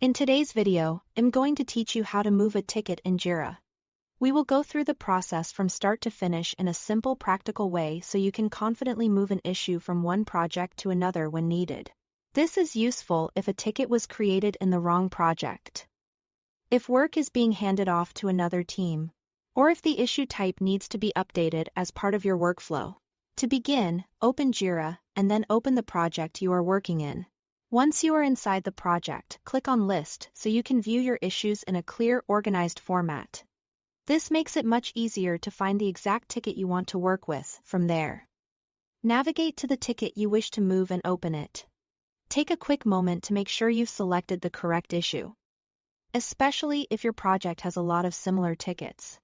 In today's video, I'm going to teach you how to move a ticket in Jira. We will go through the process from start to finish in a simple, practical way so you can confidently move an issue from one project to another when needed. This is useful if a ticket was created in the wrong project, if work is being handed off to another team, or if the issue type needs to be updated as part of your workflow. To begin, open Jira and then open the project you are working in. Once you are inside the project, click on List so you can view your issues in a clear, organized format. This makes it much easier to find the exact ticket you want to work with from there. Navigate to the ticket you wish to move and open it. Take a quick moment to make sure you've selected the correct issue, especially if your project has a lot of similar tickets.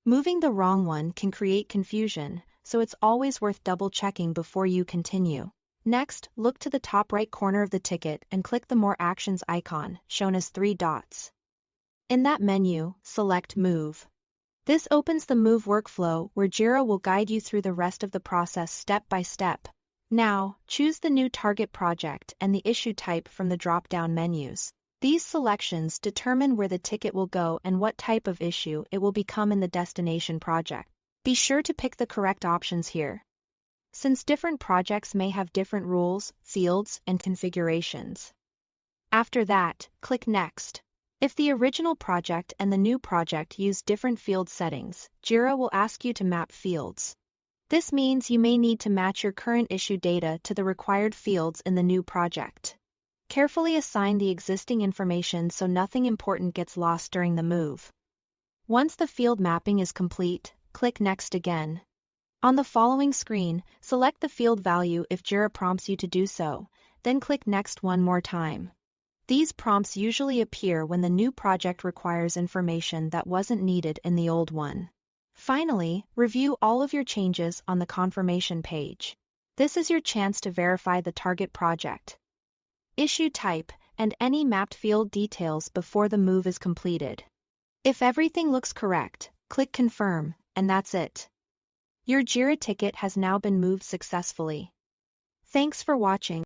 Moving the wrong one can create confusion, so it's always worth double-checking before you continue. Next, look to the top right corner of the ticket and click the More Actions icon, shown as 3 dots. In that menu, select Move. This opens the Move workflow where Jira will guide you through the rest of the process step by step. Now, choose the new target project and the issue type from the drop-down menus. These selections determine where the ticket will go and what type of issue it will become in the destination project. Be sure to pick the correct options here, since different projects may have different rules, fields, and configurations. After that, click Next. If the original project and the new project use different field settings, Jira will ask you to map fields. This means you may need to match your current issue data to the required fields in the new project. Carefully assign the existing information so nothing important gets lost during the move. Once the field mapping is complete, click Next again. On the following screen, select the field value if Jira prompts you to do so, then click Next one more time. These prompts usually appear when the new project requires information that wasn't needed in the old one. Finally, review all of your changes on the confirmation page. This is your chance to verify the target project, issue type, and any mapped field details before the move is completed. If everything looks correct, click Confirm, and that's it. Your Jira ticket has now been moved successfully. Thanks for watching.